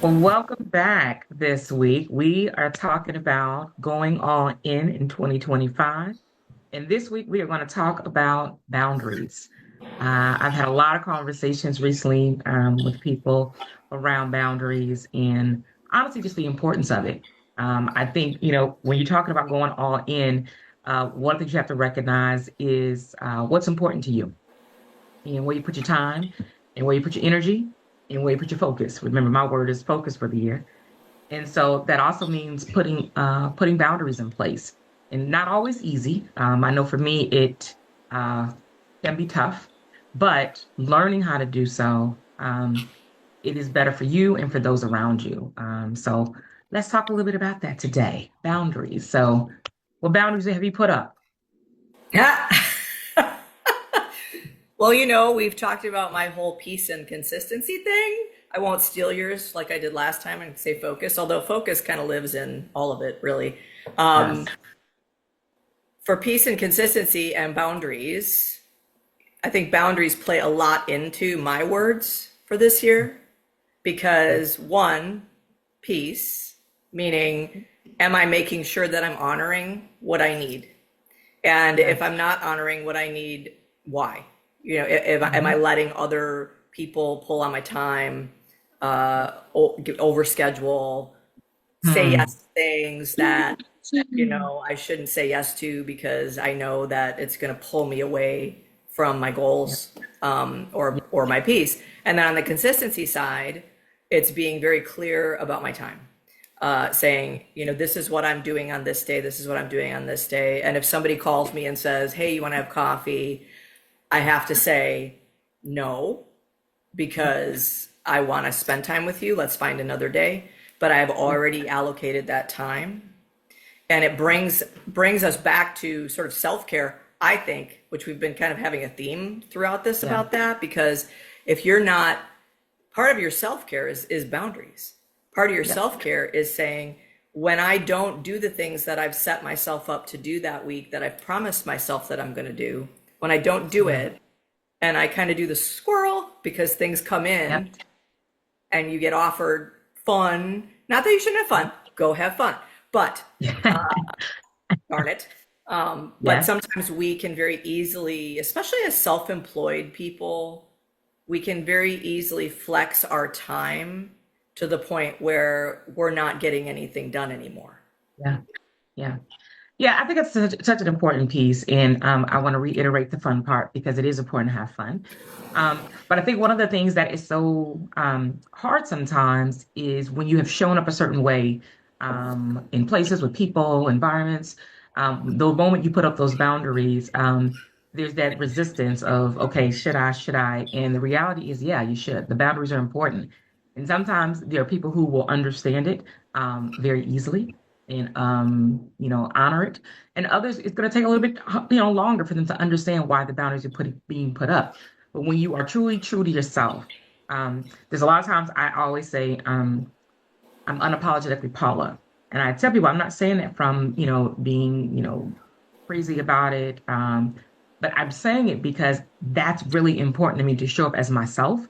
Well, welcome back this week. We are talking about going all in 2025. And this week we are going to talk about boundaries. I've had a lot of conversations recently with people around boundaries and honestly just the importance of it. I think, when you're talking about going all in, one of the things you have to recognize is what's important to you and where you put your time and where you put your energy and where you put your focus. Remember, my word is focus for the year. And so that also means putting boundaries in place, and not always easy. I know for me it uh, can be tough, but learning how to do so, it is better for you and for those around you. So let's talk a little bit about that today. Boundaries. So, what boundaries have you put up? Yeah. Well, we've talked about my whole peace and consistency thing. I won't steal yours like I did last time and say focus, although focus kind of lives in all of it, really. Um, Yes. for peace and consistency and boundaries, I think boundaries play a lot into my words for this year because one, peace, meaning, am I making sure that I'm honoring what I need? And if Yes. I'm not honoring what I need, why? If am I Mhm. letting other people pull on my time, overschedule, say yes Hmm. to things that I shouldn't say yes to because I know that it's going to pull me away from my Yeah. goals, Yeah. or my peace. And then on the consistency side, it's being very clear about my time, saying, this is what I'm doing on this day. This is what I'm doing on this day. And if somebody calls me and says, "Hey, you want to have coffee?" I have to say no because I want to spend time with you. Let's find another day. But I've Yeah. already allocated that time, and it brings us back to sort of self-care, I think, which we've been kind of having a theme throughout this Yeah. about that, because if you're not, part of your self-care is boundaries. Part of your Yeah. self-care is saying, when I don't do the things that I've set myself up to do that week, that I've promised myself that I'm going to do, when I don't do Yeah. it, and I kind of do the squirrel because things come Yep. in and you get offered fun. Not that you shouldn't have fun, Yep. go have fun. But darn it. But Yes. sometimes we can very easily, especially as self-employed people, we can very easily flex our time to the point where we're not getting anything done anymore. Yeah. Yeah. Yeah, I think it's such an important piece. And I want to reiterate the fun part because it is important to have fun. But I think one of the things that is so hard sometimes is when you have shown up a certain way in places with people, environments, the moment you put up those boundaries, there's that resistance of, okay, should I, should I? And the reality is, yeah, you should. The boundaries are important. And sometimes there are people who will understand it very easily and honor it, and others it's going to take a little bit longer for them to understand why the boundaries are being put up. But when you are truly true to yourself, there's a lot of times I always say, I'm unapologetically Paula, and I tell people I'm not saying that from being crazy about it, but I'm saying it because that's really important to me to show up as myself,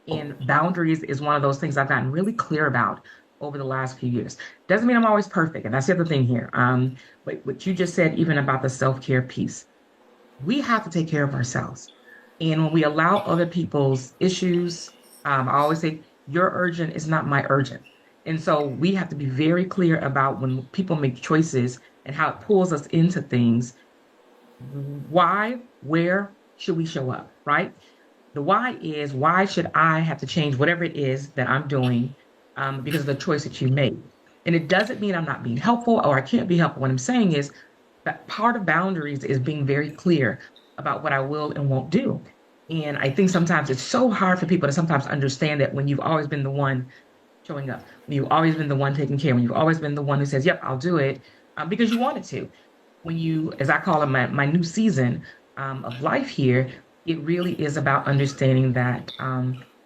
and boundaries is one of those things I've gotten really clear about over the last few years. Doesn't mean I'm always perfect. And that's the other thing here. But what you just said, even about the self-care piece, we have to take care of ourselves. And when we allow other people's issues, I always say, your urgent is not my urgent. And so we have to be very clear about when people make choices and how it pulls us into things. Why, where should we show up, right? The why is, why should I have to change whatever it is that I'm doing because of the choice that you made? And it doesn't mean I'm not being helpful or I can't be helpful. What I'm saying is that part of boundaries is being very clear about what I will and won't do. And I think sometimes it's so hard for people to sometimes understand that when you've always been the one showing up, when you've always been the one taking care, when you've always been the one who says, yep, I'll do it because you wanted to. When you, as I call it, my new season of life here, it really is about understanding that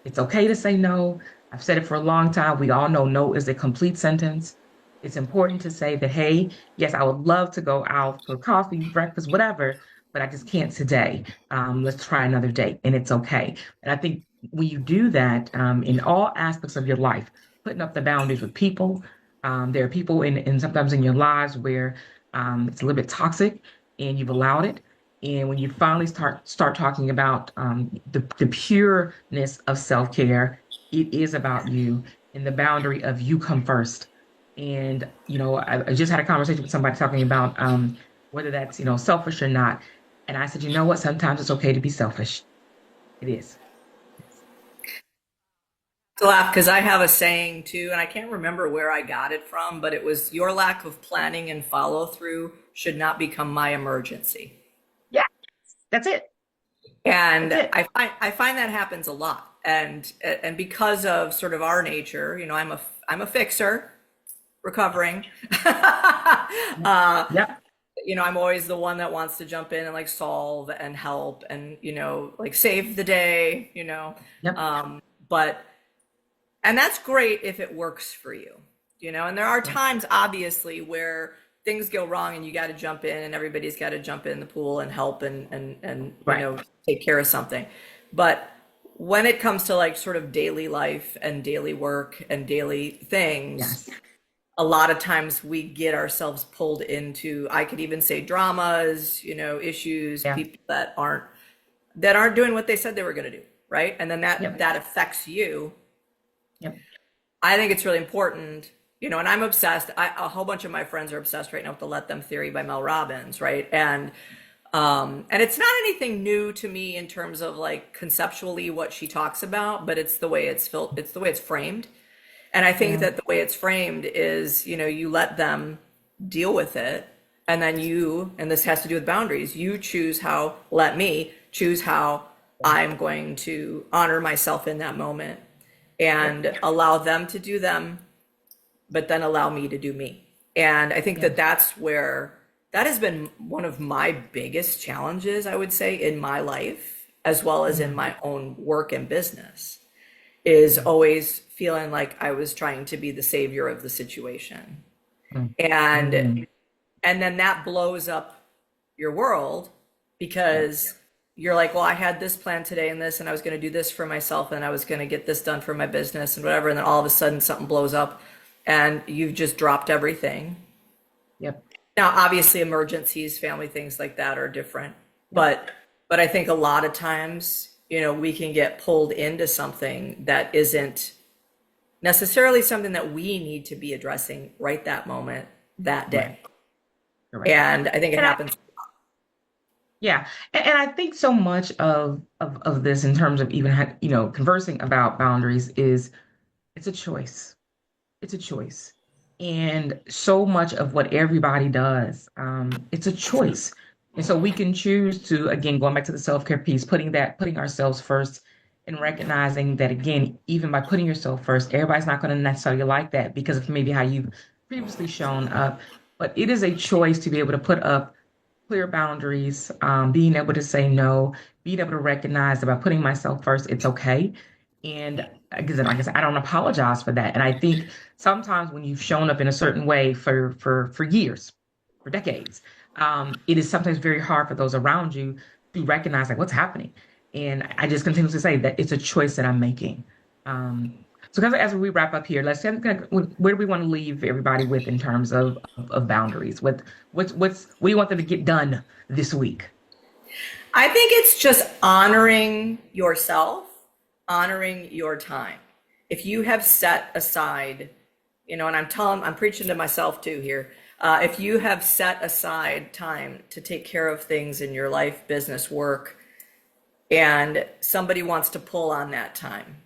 it's okay to say no. I've said it for a long time. We all know no is a complete sentence. It's important to say that, hey, yes, I would love to go out for coffee, breakfast, whatever, but I just can't today. Let's try another day, and it's okay. And I think when you do that in all aspects of your life, putting up the boundaries with people. There are people in sometimes in your lives where it's a little bit toxic and you've allowed it. And when you finally start talking about the pureness of self-care, it is about you and the boundary of you come first. And I just had a conversation with somebody talking about whether that's selfish or not. And I said, you know what? Sometimes it's okay to be selfish. It is. To laugh because I have a saying too, and I can't remember where I got it from, but it was your lack of planning and follow through should not become my emergency. Yeah, that's it. That's And it. I find that happens a lot. And because of sort of our nature, I'm a fixer, recovering. uh, Yep. I'm always the one that wants to jump in and like solve and help and like save the day. Yep. But and that's great if it works for you. And there are Right. times, obviously, where things go wrong and you got to jump in and everybody's got to jump in the pool and help and Right. take care of something. But when it comes to like sort of daily life and daily work and daily things, Yes. a lot of times we get ourselves pulled into, I could even say dramas, issues, Yeah. people that aren't doing what they said they were going to do, right? And then that Yep. that affects you. Yep. I think it's really important, and I'm obsessed. A whole bunch of my friends are obsessed right now with the Let Them theory by Mel Robbins, right? And it's not anything new to me in terms of like conceptually what she talks about, but it's the way it's the way it's framed. And I think Yeah. that the way it's framed is, you let them deal with it, and then and this has to do with boundaries, you let me choose how I'm going to honor myself in that moment Yep. and allow them to do them, but then allow me to do me. And I think Yeah. that that's where that has been one of my biggest challenges, I would say, in my life, as well as in Mm. my own work and business, is Yeah. always feeling like I was trying to be the savior of the situation. Mm. And Mm. and then that blows up your world Yep. because you're like, well, I had this plan today and this, and I was going to do this for myself, and I was going to get this done for my business and whatever. And then all of a sudden something blows up and you've just dropped everything. Yep. Now, obviously, emergencies, family things like that are different, Yep. but I think a lot of times, we can get pulled into something that isn't necessarily something that we need to be addressing right that moment, that Right. day. Correct. And I think it And I happens. Yeah, and I think so much of this in terms of even conversing about boundaries is it's a choice. It's a choice. And so much of what everybody does, it's a choice. And so we can choose to, again, going back to the self-care piece, putting ourselves first and recognizing that, again, even by putting yourself first, everybody's not going to necessarily like that because of maybe how you've previously shown up. But it is a choice to be able to put up clear boundaries, being able to say no, being able to recognize that by putting myself first, it's okay. And because, like I said, I don't apologize for that. And I think sometimes when you've shown up in a certain way for years, for decades, it is sometimes very hard for those around you to recognize like what's happening. And I just continue to say that it's a choice that I'm making. Um, so as we wrap up here, where do we want to leave everybody with in terms of boundaries? What do you want them to get done this week? I think it's just honoring yourself, honoring your time. If you have set aside, and I'm preaching to myself too here. If you have set aside time to take care of things in your life, business, work, and somebody wants to pull on that time,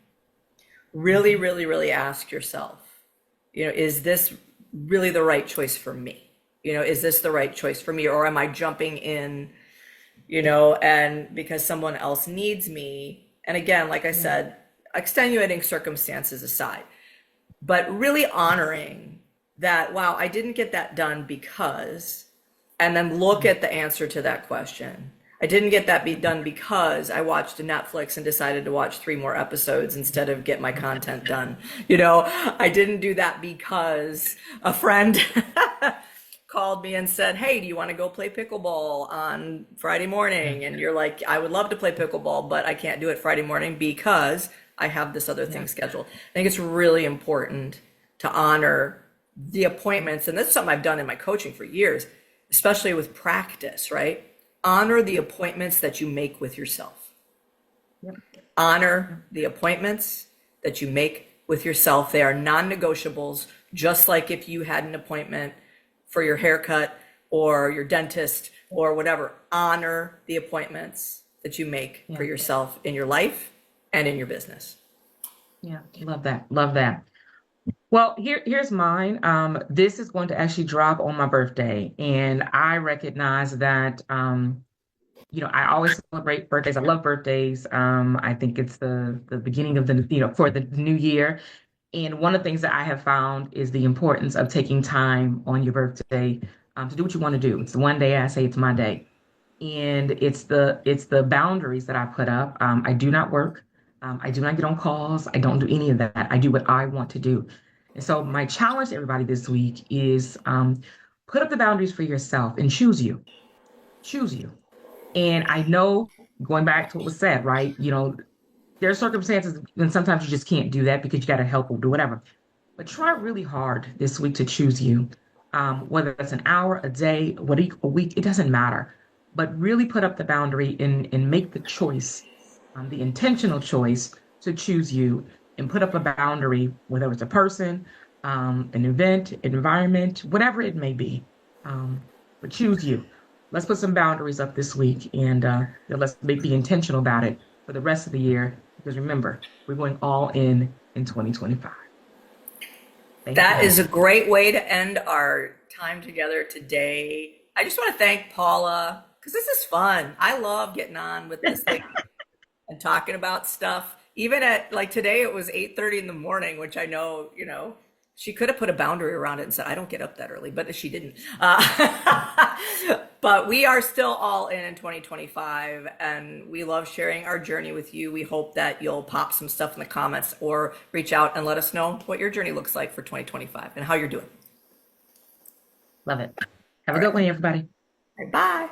really, Mhm. really, really ask yourself, is this really the right choice for me? Is this the right choice for me? Or am I jumping in, and because someone else needs me? And again, like I Yeah. said, extenuating circumstances aside, but really honoring that, wow, I didn't get that done because, and then look Mhm. at the answer to that question. I didn't get that be done because I watched Netflix and decided to watch three more episodes instead of get my content done. I didn't do that because a friend called me and said, "Hey, do you want to go play pickleball on Friday Yeah. morning?" And you're like, "I would love to play pickleball, but I can't do it Friday morning because I have this other thing Yeah. scheduled." I think it's really important to honor the appointments. And that's something I've done in my coaching for years, especially with practice, right? Honor the appointments that you make with yourself. Yep. Honor Yep. the appointments that you make with yourself. They are non-negotiables, just like if you had an appointment for your haircut or your dentist or whatever. Honor the appointments that you make for Yeah. yourself in your life and in your business. Yeah. Love that. Love that. Well, here's mine. This is going to actually drop on my birthday, and I recognize that I always celebrate birthdays. I love birthdays. I think it's the beginning of for the new year. And one of the things that I have found is the importance of taking time on your birthday to do what you want to do. It's the one day I say it's my day, and it's the boundaries that I put up. I do not work. I do not get on calls. I don't do any of that. I do what I want to do. And so my challenge to everybody this week is put up the boundaries for yourself and choose you. Choose you. And I know, going back to what was said, right? There are circumstances when sometimes you just can't do that because you got to help or do whatever. But try really hard this week to choose you. Whether it's an hour, a day, a week, it doesn't matter. But really put up the boundary and make the choice, the intentional choice to choose you and put up a boundary, whether it's a person, an event, environment, whatever it may be. But choose you. Let's put some boundaries up this week and be intentional about it for the rest of the year. Because remember, we're going all in 2025. Thank That you. is a great way to end our time together today. I just want to thank Paula because this is fun. I love getting on with this thing and talking about stuff. Even at like today, it was 8:30 in the morning, which I know, she could have put a boundary around it and said, "I don't get up that early," but she didn't. But we are still all in 2025, and we love sharing our journey with you. We hope that you'll pop some stuff in the comments or reach out and let us know what your journey looks like for 2025 and how you're doing. Love it. Have All a right. good one, everybody. Bye.